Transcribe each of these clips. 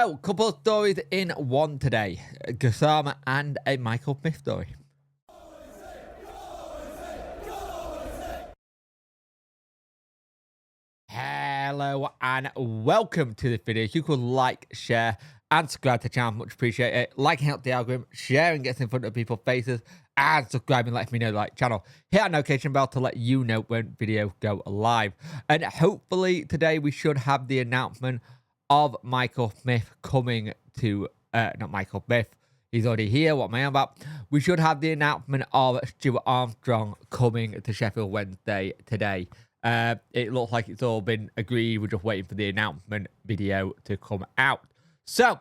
So, couple of stories in one today. Gassama and a Michael Smith story. Hello and welcome to this video. If you could like, share and subscribe to the channel, much appreciate it. Liking helps the algorithm, sharing gets in front of people's faces, and subscribing lets me know the like channel. Hit that notification bell to let you know when videos go live. And hopefully today we should have the announcement of Michael Smith coming to, not Michael Smith, he's already here, what am I on about? We should have the announcement of Stuart Armstrong coming to Sheffield Wednesday today. It looks like it's all been agreed. We're just waiting for the announcement video to come out. So,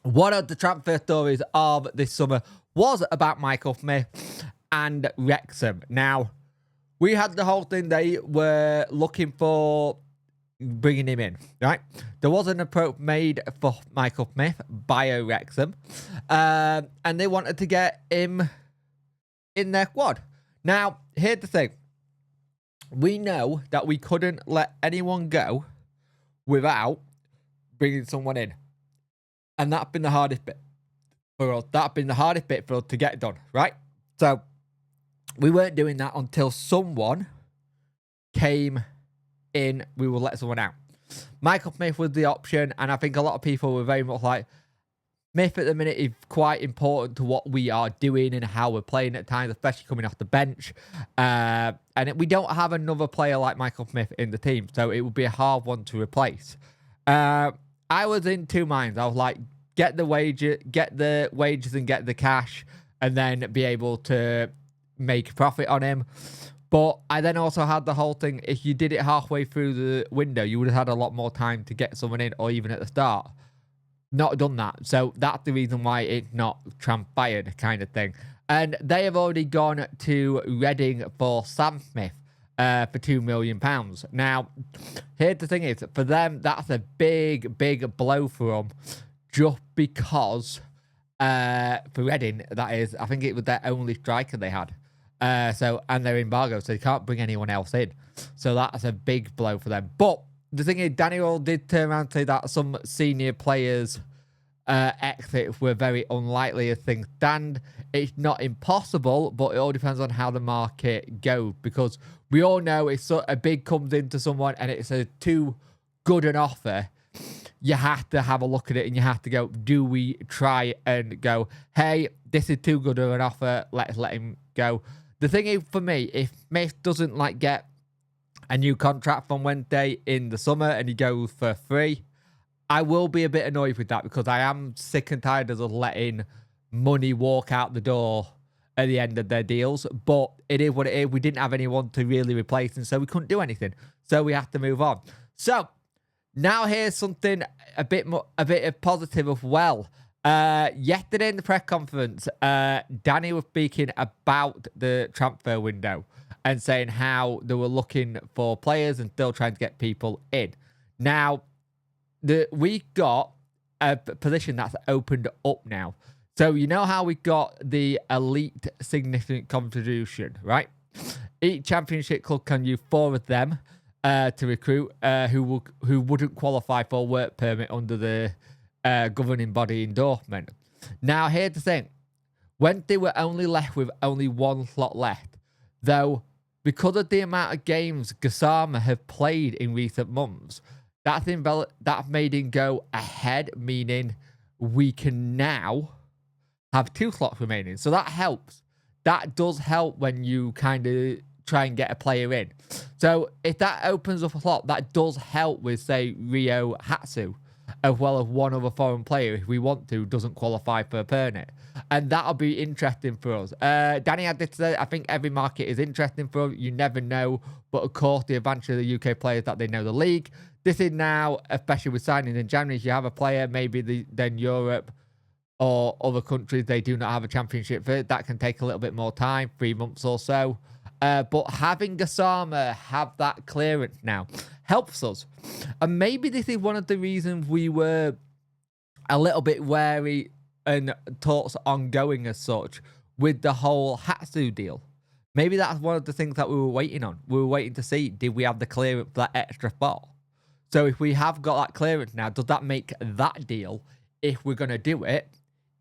one of the transfer stories of this summer was about Michael Smith and Wrexham. Now, we had the whole thing, they were looking for bringing him in, right? There was an approach made for Michael Smith by Wrexham, and they wanted to get him in their squad. Now, here's the thing. We know that we couldn't let anyone go without bringing someone in. And that's been the hardest bit for us. That's been the hardest bit for us to get done, right? So, we weren't doing that until someone came in. We will let someone out. Michael Smith was the option, and I think a lot of people were very much like, Smith at the minute is quite important to what we are doing and how we're playing at times, especially coming off the bench. And we don't have another player like Michael Smith in the team, so it would be a hard one to replace. I was in two minds. I was like, get the wages and get the cash, and then be able to make a profit on him. But I then also had the whole thing, if you did it halfway through the window, you would have had a lot more time to get someone in, or even at the start. Not done that. So that's the reason why it's not transpired, kind of thing. And they have already gone to Reading for Sam Smith for £2 million. Now, here's the thing is, for them, that's a big, big blow for them. Just because, for Reading, that is, I think it was their only striker they had. And they're embargoed, so they can't bring anyone else in. So that's a big blow for them. But the thing is, Daniel did turn around and say that some senior players' exits were very unlikely as things stand. It's not impossible, but it all depends on how the market goes. Because we all know if a bid comes into someone and it's a too good an offer, you have to have a look at it and you have to go, do we try and go, hey, this is too good of an offer, let's let him go. The thing is, for me, if Smith doesn't get a new contract from Wednesday in the summer and he goes for free, I will be a bit annoyed with that, because I am sick and tired of letting money walk out the door at the end of their deals. But it is what it is. We didn't have anyone to really replace him, so we couldn't do anything. So we have to move on. So now here's something a bit of positive as well. Yesterday in the press conference, Danny was speaking about the transfer window and saying how they were looking for players and still trying to get people in. Now, we got a position that's opened up now. So you know how we got the elite significant contribution, right? Each championship club can use 4 of them to recruit who wouldn't qualify for a work permit under the governing body endorsement. Now, here's the thing. When they were only left with only 1 slot left, though, because of the amount of games Gassama have played in recent months, that made him go ahead, meaning we can now have 2 slots remaining. So that helps. That does help when you kind of try and get a player in. So if that opens up a slot, that does help with, say, Rio Hatsu, as well as one other foreign player, if we want to, doesn't qualify for a permit. And that'll be interesting for us. Danny had this today. I think every market is interesting for us. You never know. But of course, the advantage of the UK players that they know the league. This is now, especially with signing in January, if you have a player, maybe then Europe or other countries, they do not have a championship for it. That can take a little bit more time, 3 months or so. But having Gassama have that clearance now helps us. And maybe this is one of the reasons we were a little bit wary and talks ongoing as such with the whole Hatsu deal. Maybe that's one of the things that we were waiting on. We were waiting to see, did we have the clearance for that extra spot? So if we have got that clearance now, does that make that deal, if we're going to do it,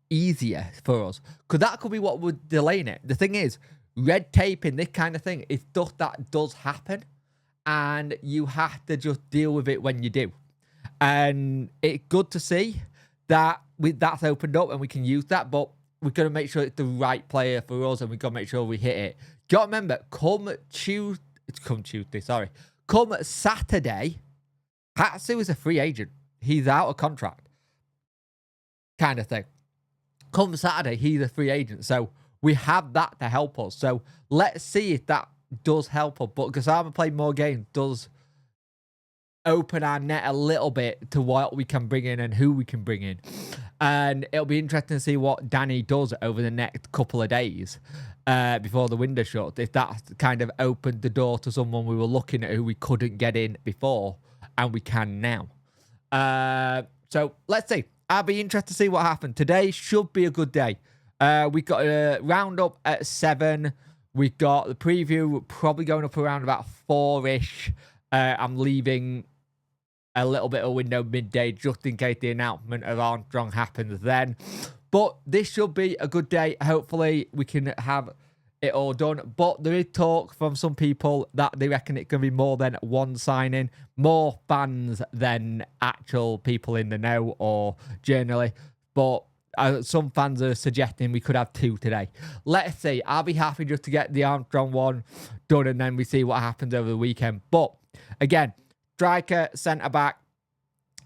easier for us? Because that could be what would delay it. The thing is, red taping, this kind of thing, is stuff that does happen. And you have to just deal with it when you do. And it's good to see that that's opened up and we can use that. But we've got to make sure it's the right player for us, and we've got to make sure we hit it. Got to remember, come Saturday, Hatsu is a free agent. He's out of contract. Kind of thing. Come Saturday, he's a free agent. So we have that to help us. So let's see if that does help us. But Gassama playing more games does open our net a little bit to what we can bring in and who we can bring in. And it'll be interesting to see what Danny does over the next couple of days before the window shuts. If that kind of opened the door to someone we were looking at who we couldn't get in before, and we can now. So let's see. I'll be interested to see what happened. Today should be a good day. We got a round up at 7. We got the preview probably going up around about 4-ish. I'm leaving a little bit of window midday just in case the announcement of Armstrong happens then. But this should be a good day. Hopefully we can have it all done. But there is talk from some people that they reckon it can be more than one signing, more fans than actual people in the know or journalists. But some fans are suggesting we could have 2 today. Let's see. I'll be happy just to get the Armstrong one done, and then we see what happens over the weekend. But again, striker, centre-back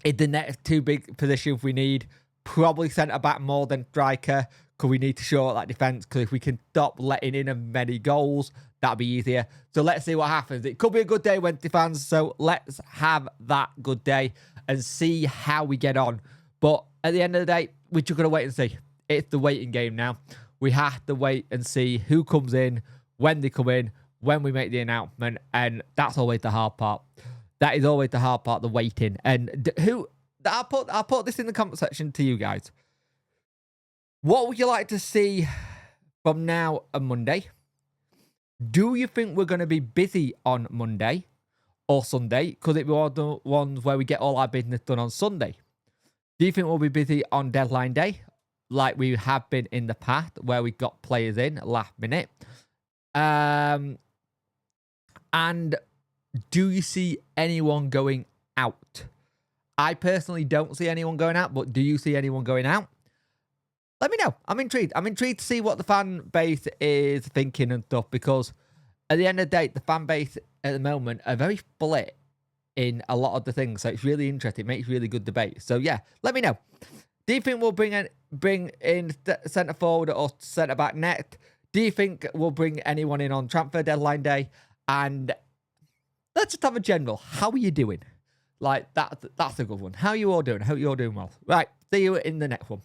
is the next 2 big positions we need. Probably centre-back more than striker, because we need to shore up that defence, because if we can stop letting in as many goals, that'll be easier. So let's see what happens. It could be a good day, Wednesday fans, so let's have that good day and see how we get on. But at the end of the day, we're just going to wait and see. It's the waiting game now. We have to wait and see who comes in, when they come in, when we make the announcement, and that's always the hard part. That is always the hard part, the waiting. And I'll put this in the comment section to you guys. What would you like to see from now and Monday? Do you think we're going to be busy on Monday or Sunday? Could it be one of the ones where we get all our business done on Sunday? Do you think we'll be busy on deadline day, like we have been in the past, where we got players in last minute? And do you see anyone going out? I personally don't see anyone going out, but do you see anyone going out? Let me know. I'm intrigued. I'm intrigued to see what the fan base is thinking and stuff, because at the end of the day, the fan base at the moment are very split in a lot of the things. So it's really interesting. It makes really good debate. So yeah, let me know. Do you think we'll bring in centre forward or centre back next? Do you think we'll bring anyone in on transfer deadline day? And let's just have a general. How are you doing? Like that's a good one. How are you all doing? I hope you're all doing well. Right. See you in the next one.